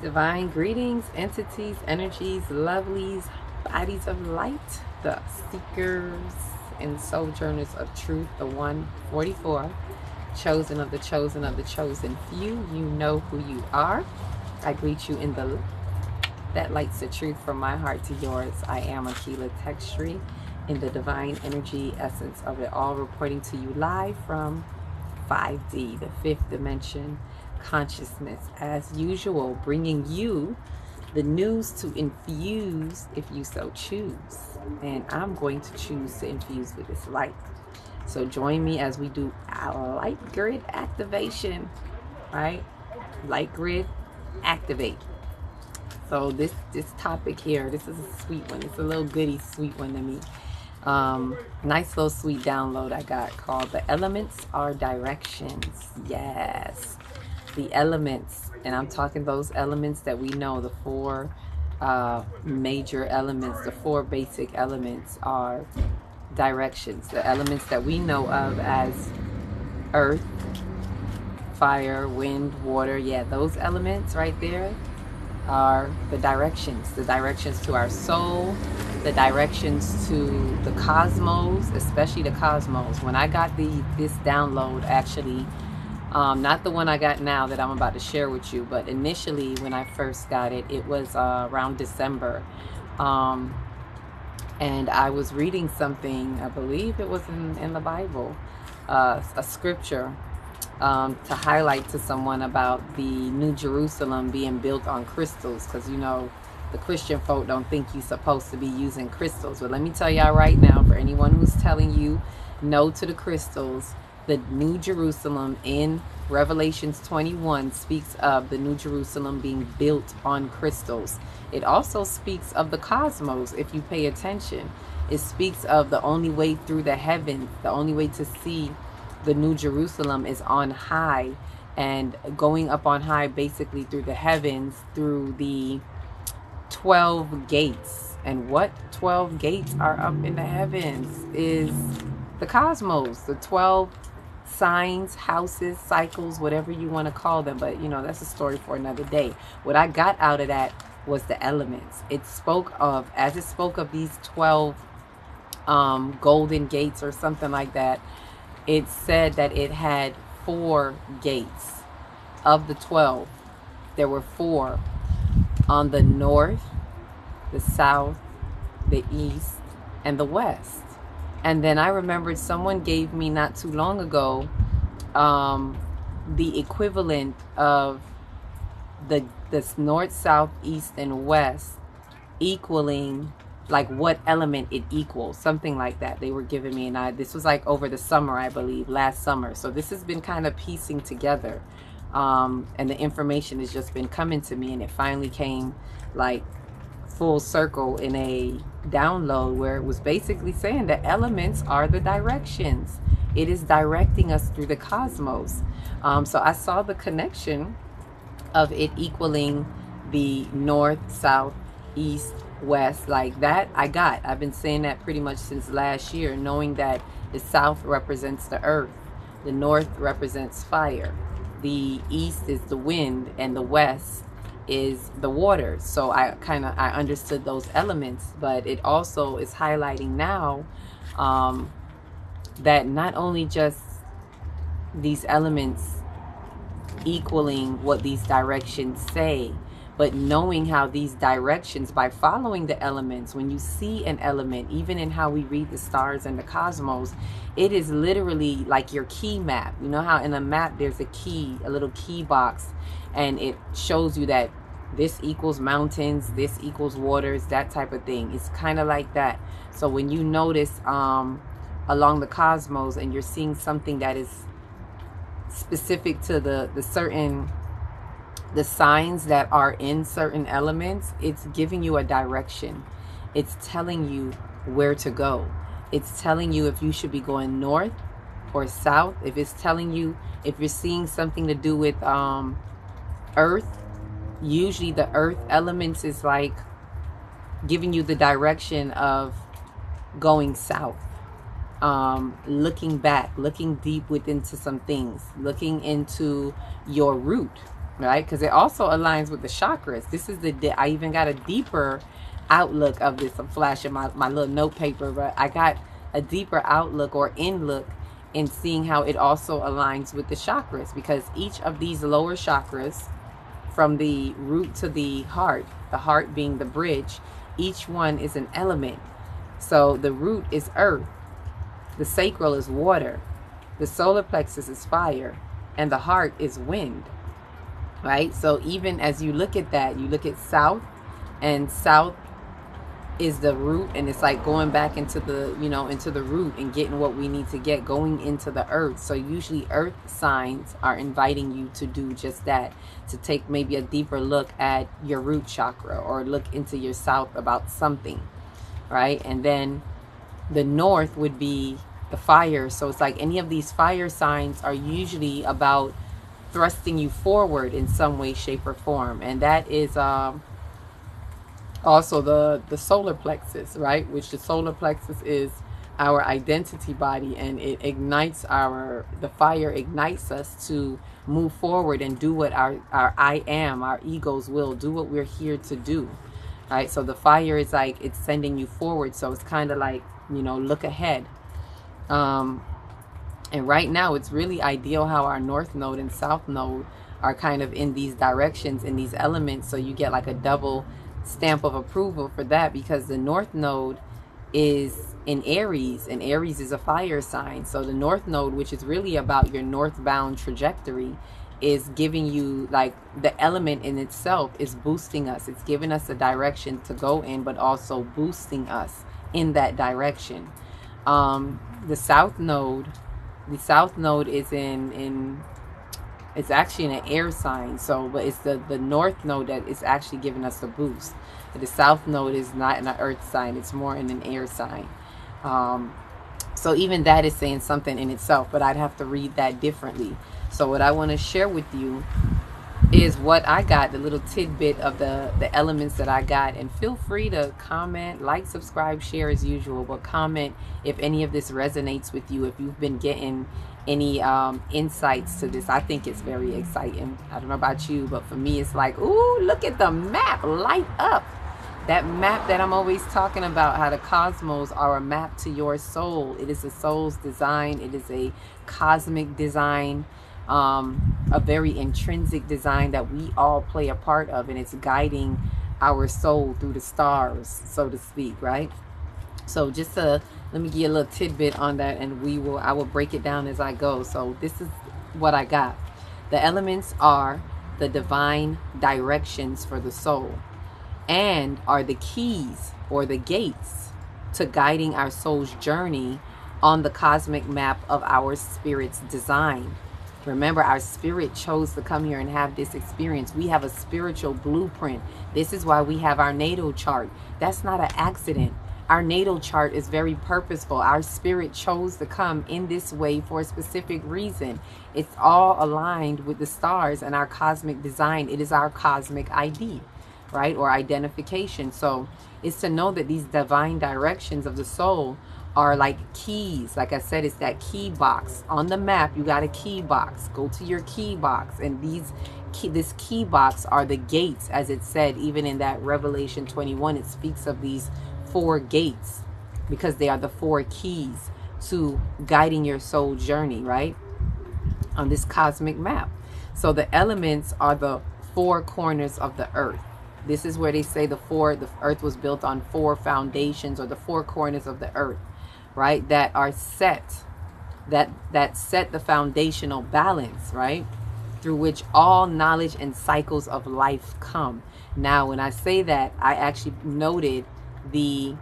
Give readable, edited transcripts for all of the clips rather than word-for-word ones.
Divine greetings, entities, energies, lovelies, bodies of light, the seekers and sojourners of truth, the 144, chosen of the chosen of the chosen few. You know who you are. I greet you in the that lights the truth from my heart to yours. I am Akila Textry in the divine energy essence of it all, reporting to you live from 5D, the fifth dimension consciousness, as usual, bringing you the news to infuse if you so choose. And I'm going to choose to infuse with this light. So join me as we do our light grid activation, right? Light grid activate. So this topic here, this is a sweet one. It's a little goody sweet one to me. Nice little sweet download I got called The Elements Are Directions. Yes, the elements. And I'm talking those elements that we know, the four major elements, the four basic elements are directions. The elements that we know of as earth, fire, wind, water. Yeah, those elements right there are the directions to our soul, the directions to the cosmos, especially the cosmos. When I got this download, actually, not the one I got now that I'm about to share with you, but initially when I first got it, it was around December. And I was reading something, I believe it was in the Bible, a scripture, to highlight to someone about the New Jerusalem being built on crystals, because you know the Christian folk don't think you're supposed to be using crystals. But let me tell y'all right now, for anyone who's telling you no to the crystals, the New Jerusalem in Revelations 21 speaks of the New Jerusalem being built on crystals. It also speaks of the cosmos, if you pay attention. It speaks of the only way through the heavens, the only way to see the New Jerusalem is on high, and going up on high basically through the heavens, through the 12 gates. And what 12 gates are up in the heavens is the cosmos, the 12 signs, houses, cycles, whatever you want to call them. But you know, that's a story for another day. What I got out of that was the elements. It spoke of, as it spoke of these 12 golden gates or something like that, it said that it had 4 gates. Of the 12, there were 4 on the north, the south, the east, and the west. And then I remembered someone gave me not too long ago the equivalent of this north, south, east, and west equaling, like what element it equals, something like that they were giving me. And this was like over the summer, I believe, last summer. So this has been kind of piecing together, and the information has just been coming to me, and it finally came like full circle in a download where it was basically saying the elements are the directions. It is directing us through the cosmos. So I saw the connection of it equaling the north, south, east, west, like that. I've been saying that pretty much since last year, knowing that the south represents the earth, the north represents fire, the east is the wind, and the west is the water. So I understood those elements. But it also is highlighting now that not only just these elements equaling what these directions say, but knowing how these directions, by following the elements, when you see an element, even in how we read the stars and the cosmos, it is literally like your key map. You know how in a map there's a key, a little key box, and it shows you that this equals mountains, this equals waters, that type of thing. It's kind of like that. So when you notice along the cosmos and you're seeing something that is specific to the certain, the signs that are in certain elements, it's giving you a direction. It's telling you where to go. It's telling you if you should be going north or south. If it's telling you, if you're seeing something to do with earth, usually the earth elements is like giving you the direction of going south. Looking back, looking deep within to some things, looking into your root. right? Because it also aligns with the chakras. This is I even got a deeper outlook of this. I'm flashing my little note paper, but I got a deeper outlook or in look in seeing how it also aligns with the chakras, because each of these lower chakras, from the root to the heart being the bridge, each one is an element. So the root is earth, the sacral is water, the solar plexus is fire, and the heart is wind, right? So even as you look at that, you look at south, and south is the root, and it's like going back into the, into the root and getting what we need to get, going into the earth. So usually earth signs are inviting you to do just that, to take maybe a deeper look at your root chakra or look into your south about something, right? And then the north would be the fire. So it's like any of these fire signs are usually about thrusting you forward in some way, shape, or form. And that is also the solar plexus, right? Which the solar plexus is our identity body, and it ignites the fire ignites us to move forward and do what our I am, our egos will do, what we're here to do, right? So the fire is like, it's sending you forward. So it's kind of like, look ahead. And right now it's really ideal how our north node and south node are kind of in these directions, in these elements. So you get like a double stamp of approval for that, because the north node is in Aries, and Aries is a fire sign. So the north node, which is really about your northbound trajectory, is giving you, like, the element in itself is boosting us. It's giving us a direction to go in, but also boosting us in that direction. The south node is it's actually in an air sign. So, but it's the north node that is actually giving us the boost. The south node is not in an earth sign. It's more in an air sign. So even that is saying something in itself, but I'd have to read that differently. So what I want to share with you is what I got, the little tidbit of the elements that I got. And feel free to comment, like, subscribe, share as usual, but comment if any of this resonates with you, if you've been getting any insights to this. I think it's very exciting. I don't know about you, but for me it's like, ooh, look at the map light up. That map that I'm always talking about, how the cosmos are a map to your soul. It is a soul's design. It is a cosmic design, a very intrinsic design that we all play a part of, and it's guiding our soul through the stars, so to speak, right? So just let me give you a little tidbit on that, and I will break it down as I go. So this is what I got. The elements are the divine directions for the soul, and are the keys or the gates to guiding our soul's journey on the cosmic map of our spirit's design. Remember, our spirit chose to come here and have this experience. We have a spiritual blueprint. This is why we have our natal chart. That's not an accident. Our natal chart is very purposeful. Our spirit chose to come in this way for a specific reason. It's all aligned with the stars and our cosmic design. It is our cosmic ID, right? Or identification. So it's to know that these divine directions of the soul are like keys. Like I said, it's that key box. On the map, you got a key box. Go to your key box. And this key box are the gates, as it said, even in that Revelation 21, it speaks of these 4 gates, because they are the 4 keys to guiding your soul journey, right? On this cosmic map. So the elements are the 4 corners of the earth. This is where they say the earth was built on 4 foundations, or the 4 corners of the earth, right? That are set, that set the foundational balance, right? Through which all knowledge and cycles of life come. Now, when I say that, I actually noted the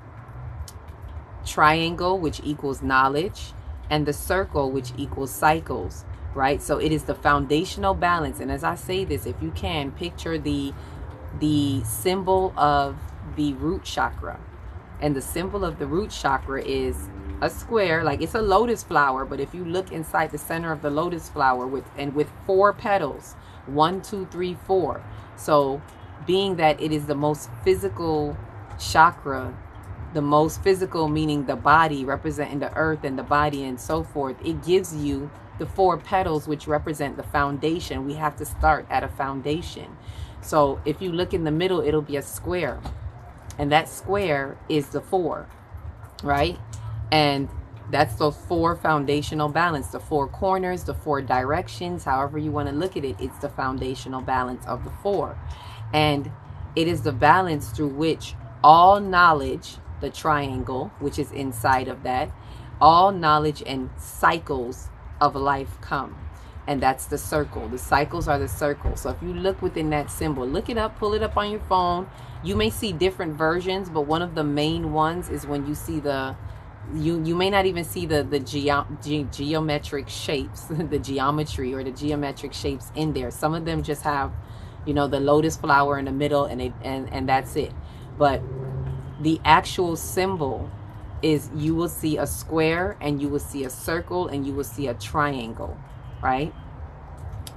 triangle, which equals knowledge, and the circle, which equals cycles, right? So it is the foundational balance. And as I say this, if you can picture the symbol of the root chakra, and the symbol of the root chakra is a square, like it's a lotus flower, but if you look inside the center of the lotus flower with 4 petals, 1, 2, 3, 4. So being that it is the most physical chakra the most physical, meaning the body, representing the earth and the body and so forth, it gives you the 4 petals, which represent the foundation. We have to start at a foundation. So if you look in the middle, it'll be a square. And that square is the 4, right? And that's the 4 foundational balance, the 4 corners, the 4 directions, however you want to look at it. It's the foundational balance of the 4. And it is the balance through which all knowledge, the triangle, which is inside of that, all knowledge and cycles of life come. And that's the circle. The cycles are the circle. So if you look within that symbol, look it up, pull it up on your phone. You may see different versions, but one of the main ones is when you see the, you may not even see the geometric shapes, the geometry or the geometric shapes in there. Some of them just have, you know, the lotus flower in the middle, and that's it. But the actual symbol is, you will see a square, and you will see a circle, and you will see a triangle, right,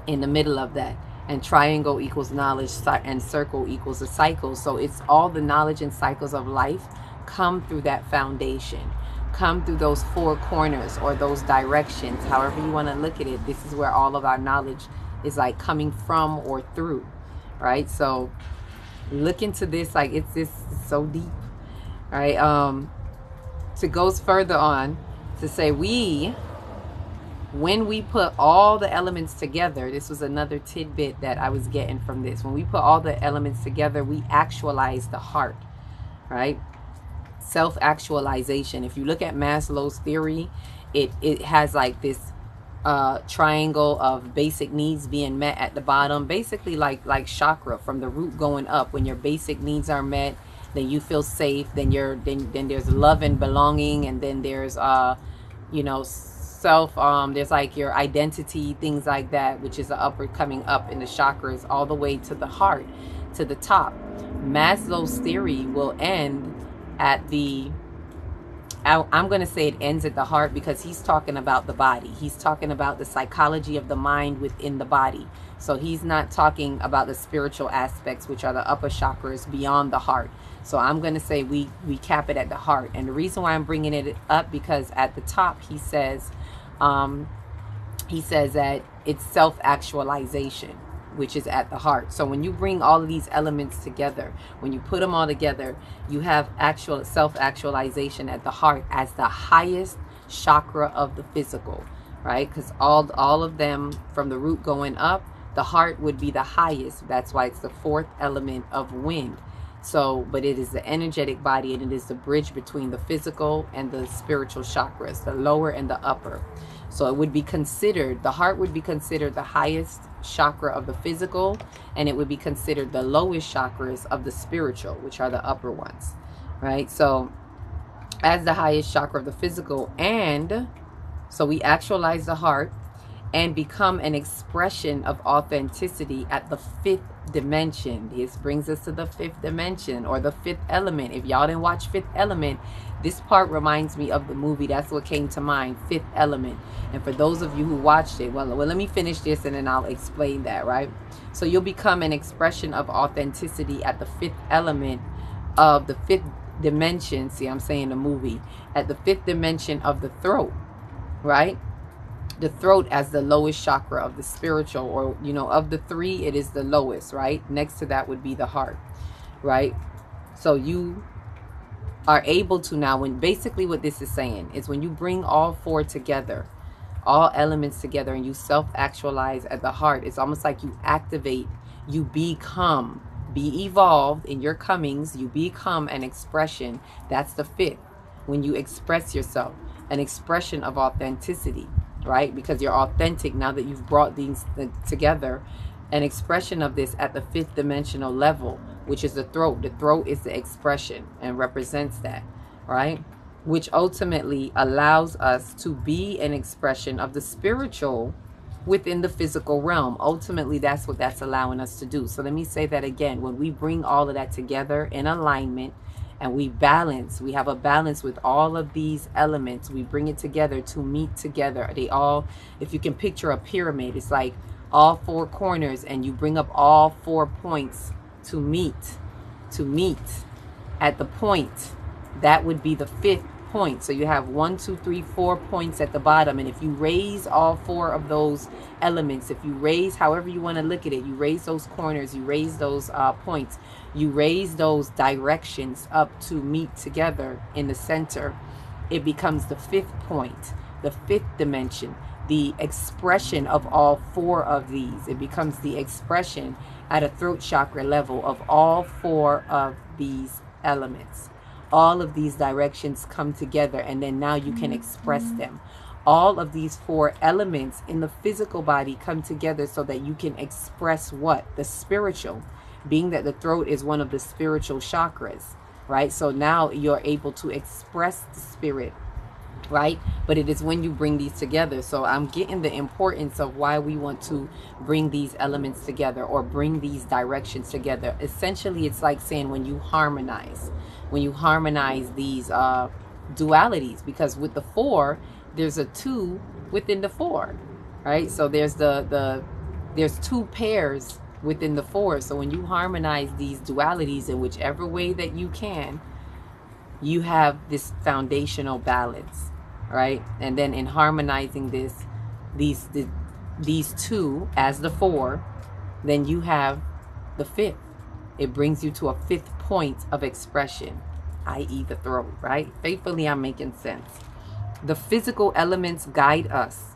in the middle of that. And triangle equals knowledge, and circle equals a cycle. So it's all the knowledge and cycles of life come through that foundation, come through those 4 corners or those directions, however you want to look at it. This is where all of our knowledge is like coming from or through, right? So look into this, like it's just so deep, right? So it goes further on to say, when we put all the elements together, this was another tidbit that I was getting from this. When we put all the elements together, we actualize the heart, right? Self-actualization. If you look at Maslow's theory, it has like this triangle of basic needs being met at the bottom, basically like chakra, from the root going up. When your basic needs are met, then you feel safe, then there's love and belonging, and then there's you know, self, there's like your identity, things like that, which is the upward coming up in the chakras all the way to the heart, to the top. Maslow's theory will end at the, I'm going to say it ends at the heart, because he's talking about the body. He's talking about the psychology of the mind within the body. So he's not talking about the spiritual aspects, which are the upper chakras beyond the heart. So I'm going to say we cap it at the heart. And the reason why I'm bringing it up, because at the top he says that it's self-actualization, which is at the heart. So when you bring all of these elements together, when you put them all together, you have actual self-actualization at the heart as the highest chakra of the physical, right? Because all of them, from the root going up, the heart would be the highest. That's why it's the 4th element of wind. So, but it is the energetic body, and it is the bridge between the physical and the spiritual chakras, the lower and the upper. So it would be considered, the heart would be considered the highest chakra of the physical, and it would be considered the lowest chakras of the spiritual, which are the upper ones, right? So as the highest chakra of the physical, and so we actualize the heart and become an expression of authenticity at the 5th dimension. This brings us to the 5th dimension, or the 5th element. If y'all didn't watch 5th Element, this part reminds me of the movie. That's what came to mind, 5th Element. And for those of you who watched it, well, let me finish this and then I'll explain that, right? So you'll become an expression of authenticity at the 5th element of the 5th dimension. See, I'm saying the movie. At the 5th dimension of the throat, right? The throat as the lowest chakra of the spiritual, or, you know, of the 3, it is the lowest, right? Next to that would be the heart, right? So you are able to now, when basically what this is saying is, when you bring all 4 together, all elements together, and you self-actualize at the heart, it's almost like you activate, you become, be evolved in your comings, you become an expression. That's the 5th. When you express yourself, an expression of authenticity, right? Because you're authentic now that you've brought these together. An expression of this at the 5th dimensional level, which is the throat. The throat is the expression and represents that, right? Which ultimately allows us to be an expression of the spiritual within the physical realm. Ultimately, that's what that's allowing us to do. So let me say that again. When we bring all of that together in alignment, and we balance, we have a balance with all of these elements, we bring it together to meet together. They all, if you can picture a pyramid, it's like all 4 corners, and you bring up all 4 points to meet at the point, that would be the 5th point. So you have 1, 2, 3, 4 points at the bottom. And if you raise all 4 of those elements, if you raise however you want to look at it, you raise those corners, you raise those points, you raise those directions up to meet together in the center, it becomes the 5th point, the 5th dimension, the expression of all 4 of these. It becomes the expression at a throat chakra level of all 4 of these elements. All of these directions come together, and then now you can express them. All of these 4 elements in the physical body come together so that you can express what? The spiritual, being that the throat is one of the spiritual chakras, right? So now you're able to express the spirit, right? But it is when you bring these together. So I'm getting the importance of why we want to bring these elements together, or bring these directions together. Essentially, it's like saying when you harmonize these dualities, because with the 4, there's a 2 within the 4, right? So there's there's 2 pairs within the 4. So when you harmonize these dualities in whichever way that you can, you have this foundational balance, right? And then in harmonizing these 2 as the 4, then you have the 5th. It brings you to a 5th point of expression, i.e. the throat, right? Faithfully, I'm making sense. The physical elements guide us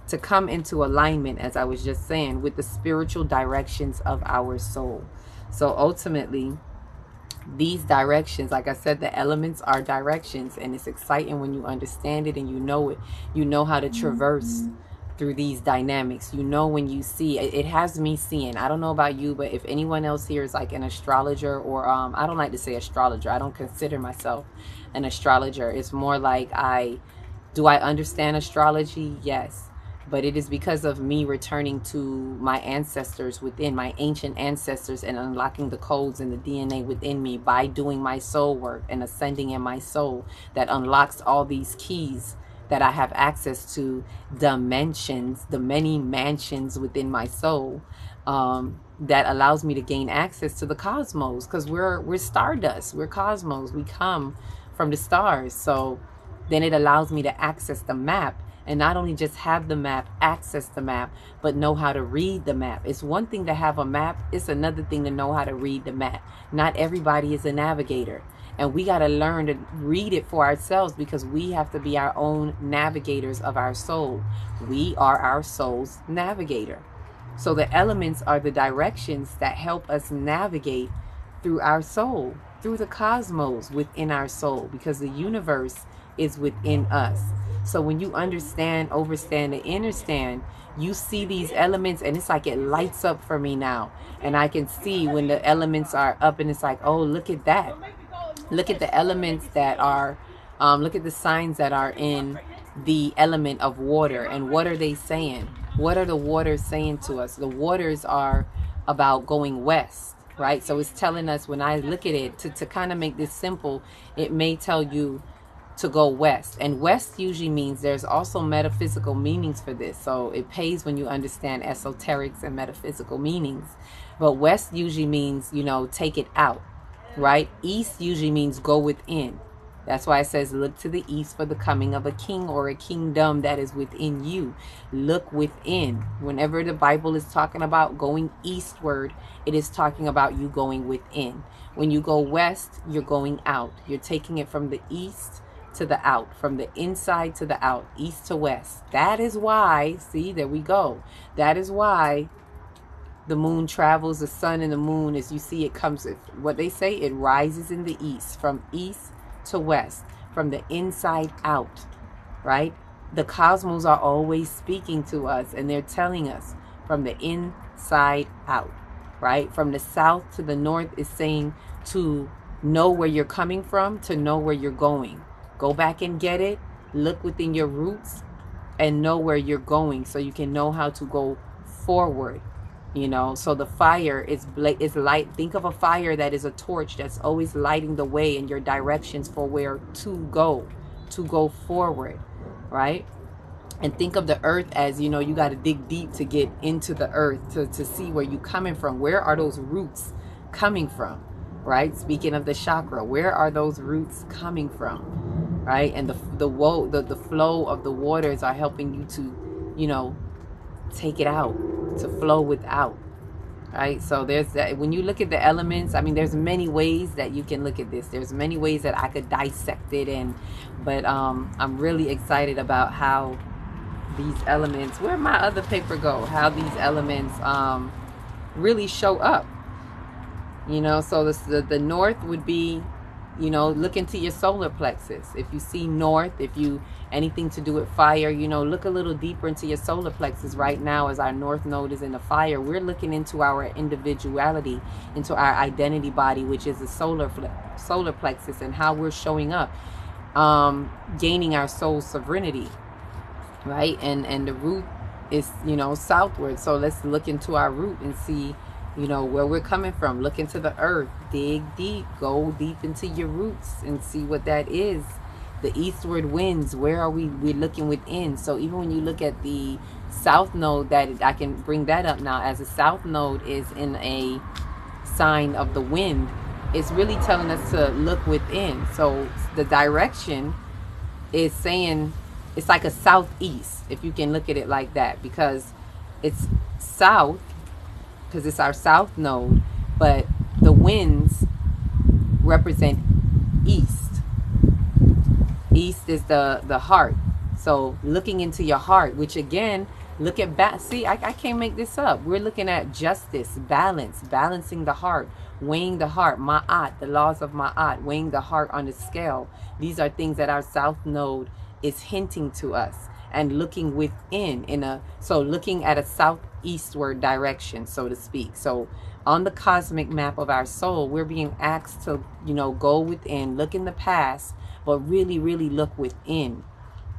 to come into alignment, as I was just saying, with the spiritual directions of our soul. So ultimately, these directions, like I said, the elements are directions, and it's exciting when you understand it and you know it. You know how to traverse through these dynamics. You know, when you see it, it has me seeing, I don't know about you, but if anyone else here is like an astrologer, or I don't like to say astrologer, I don't consider myself an astrologer. It's more like do I understand astrology? Yes. But it is because of me returning to my ancestors within, my ancient ancestors, and unlocking the codes and the DNA within me by doing my soul work and ascending in my soul, that unlocks all these keys that I have access to, dimensions, the many mansions within my soul, that allows me to gain access to the cosmos, because we're stardust, we're cosmos, we come from the stars. So then it allows me to access the map. And not only just have the map, access the map, but know how to read the map. It's one thing to have a map. It's another thing to know how to read the map. Not everybody is a navigator. And we got to learn to read it for ourselves, because we have to be our own navigators of our soul. We are our soul's navigator. So the elements are the directions that help us navigate through our soul, through the cosmos within our soul, because the universe is within us. So when you understand, overstand, and understand, you see these elements, and it's like it lights up for me now. And I can see when the elements are up, and it's like, oh, look at that. Look at the elements that are, look at the signs that are in the element of water. And what are they saying? What are the waters saying to us? The waters are about going west, right? So it's telling us, when I look at it, to kind of make this simple, it may tell you to go west. And west usually means, there's also metaphysical meanings for this, so it pays when you understand esoterics and metaphysical meanings. But west usually means, you know, take it out, right? East usually means go within. That's why it says, look to the east for the coming of a king or a kingdom that is within you. Look within. Whenever the Bible is talking about going eastward, it is talking about you going within. When you go west, you're going out. You're taking it from the east to the out, from the inside to the out, east to west. That is why, see, there we go. That is why the moon travels, the sun and the moon, as you see, it comes, what they say, it rises in the east, from east to west, from the inside out, right? The cosmos are always speaking to us, and they're telling us from the inside out, right? From the south to the north is saying to know where you're coming from, to know where you're going. Go back and get it. Look within your roots and know where you're going, so you can know how to go forward. You know, so the fire is light. Think of a fire that is a torch that's always lighting the way in your directions for where to go forward, right? And think of the earth as, you know, you got to dig deep to get into the earth, to see where you're coming from. Where are those roots coming from, right? Speaking of the chakra, where are those roots coming from, right? And the flow of the waters are helping you to, you know, take it out, to flow without, right? So there's that. When you look at the elements, I mean, there's many ways that you can look at this. There's many ways that I could dissect it in, but I'm really excited about how these elements, where'd my other paper go, how these elements really show up, you know. So the north would be, you know, look into your solar plexus. If you see north, if you anything to do with fire, you know, look a little deeper into your solar plexus. Right now, as our north node is in the fire, we're looking into our individuality, into our identity body, which is the solar plexus, and how we're showing up, gaining our soul sovereignty, right? And the root is, you know, southward. So let's look into our root and see, you know, where we're coming from. Look into the earth, dig deep, go deep into your roots and see what that is. The eastward winds, where are we're looking within. So even when you look at the south node, that I can bring that up now, as the south node is in a sign of the wind, it's really telling us to look within. So the direction is saying it's like a southeast, if you can look at it like that, because it's south, because it's our south node, but the winds represent east. East is the heart. So looking into your heart, which again, look at see, I can't make this up. We're looking at justice, balance, balancing the heart, weighing the heart, ma'at, the laws of ma'at, weighing the heart on the scale. These are things that our south node is hinting to us, and looking within so looking at a southeastward direction, so to speak. So on the cosmic map of our soul, we're being asked to, you know, go within, look in the past, but really, really look within,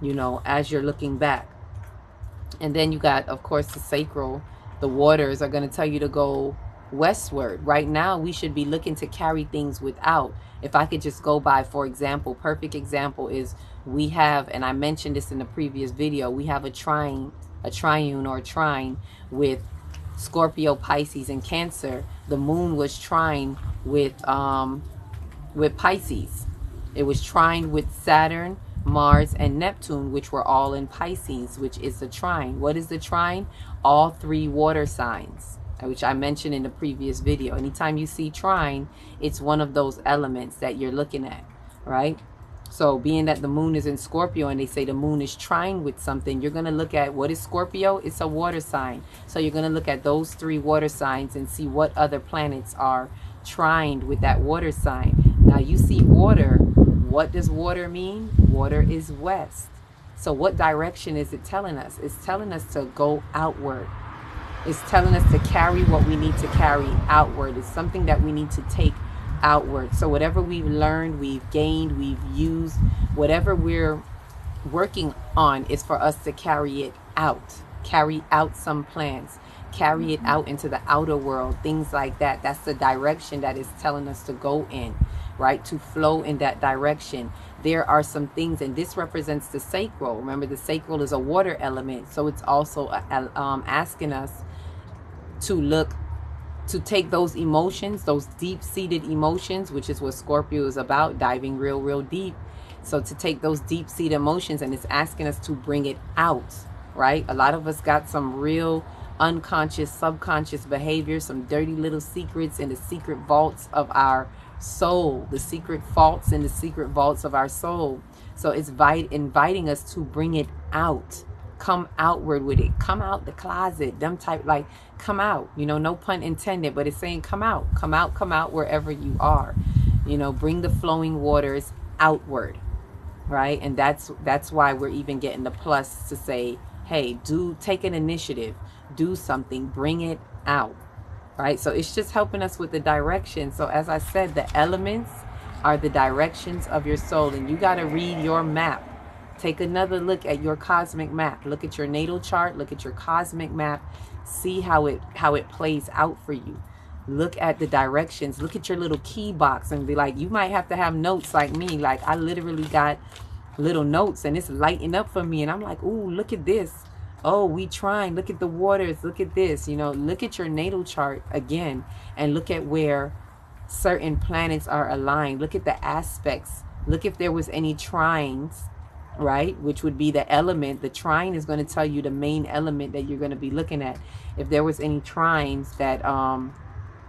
you know, as you're looking back. And then you got, of course, the sacral. The waters are going to tell you to go westward. Right now, we should be looking to carry things without. If I could just go by, for example, perfect example is we have, and I mentioned this in the previous video, we have a triune with Scorpio, Pisces, and Cancer. The moon was trine with Pisces. It was trine with Saturn, Mars, and Neptune, which were all in Pisces, which is the trine. What is the trine? All three water signs, which I mentioned in the previous video. Anytime you see trine, it's one of those elements that you're looking at, right? So being that the moon is in Scorpio and they say the moon is trine with something, you're going to look at what is Scorpio? It's a water sign. So you're going to look at those three water signs and see what other planets are trined with that water sign. Now you see water. What does water mean? Water is west. So what direction is it telling us? It's telling us to go outward. It's telling us to carry what we need to carry outward. It's something that we need to take outward. So whatever we've learned, we've gained, we've used, whatever we're working on is for us to carry it out. Carry out some plans. Carry it out into the outer world. Things like that. That's the direction that is telling us to go in, right? To flow in that direction. There are some things, and this represents the sacral. Remember, the sacral is a water element. So it's also asking us to look, to take those emotions, those deep-seated emotions, which is what Scorpio is about, diving real, real deep. So to take those deep-seated emotions, and it's asking us to bring it out, right? A lot of us got some real unconscious, subconscious behavior, some dirty little secrets in the secret vaults of our soul, the secret faults in the secret vaults of our soul. So it's inviting us to bring it out. Come outward with it. Come out the closet. Them type, like, come out. You know, no pun intended, but it's saying come out. Come out, come out wherever you are. You know, bring the flowing waters outward, right? And that's why we're even getting the plus to say, hey, take an initiative. Do something. Bring it out, right? So it's just helping us with the direction. So as I said, the elements are the directions of your soul, and you got to read your map. Take another look at your cosmic map. Look at your natal chart. Look at your cosmic map. See how it plays out for you. Look at the directions. Look at your little key box and be like, you might have to have notes like me. Like, I literally got little notes and it's lighting up for me. And I'm like, ooh, look at this. Oh, we trying. Look at the waters. Look at this. You know, look at your natal chart again and look at where certain planets are aligned. Look at the aspects. Look if there was any trines, right? Which would be the element. The trine is going to tell you the main element that you're going to be looking at. If there was any trines that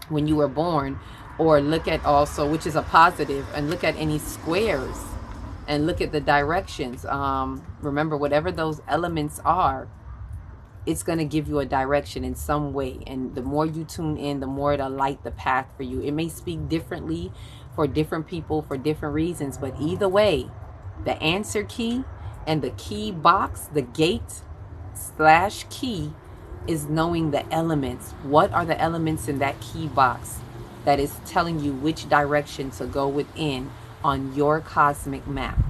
when you were born, or look at also, which is a positive, and look at any squares and look at the directions. Remember, whatever those elements are, it's going to give you a direction in some way. And the more you tune in, the more it'll light the path for you. It may speak differently for different people for different reasons, but either way, the answer key and the key box, the gate / key, is knowing the elements. What are the elements in that key box that is telling you which direction to go within on your cosmic map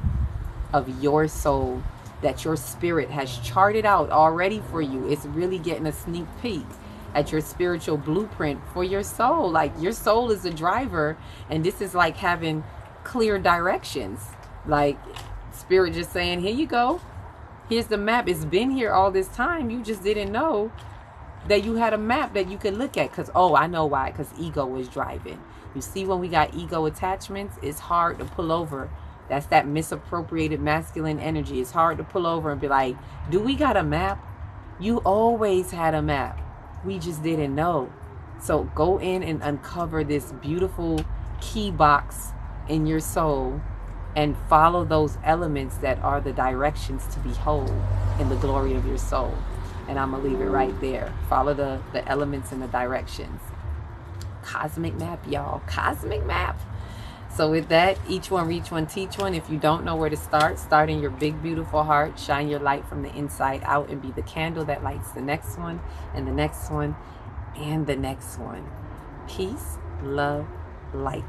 of your soul that your spirit has charted out already for you? It's really getting a sneak peek at your spiritual blueprint for your soul. Like, your soul is the driver, and this is like having clear directions. Like, spirit just saying, here you go. Here's the map. It's been here all this time. You just didn't know that you had a map that you could look at. Because, oh, I know why. Because ego was driving. You see, when we got ego attachments, it's hard to pull over. That's that misappropriated masculine energy. It's hard to pull over and be like, do we got a map? You always had a map. We just didn't know. So go in and uncover this beautiful key box in your soul and follow those elements that are the directions to behold in the glory of your soul. And I'm going to leave it right there. Follow the elements and the directions. Cosmic map, y'all. Cosmic map. So with that, each one reach one, teach one. If you don't know where to start in your big, beautiful heart. Shine your light from the inside out and be the candle that lights the next one and the next one and the next one. Peace, love, light.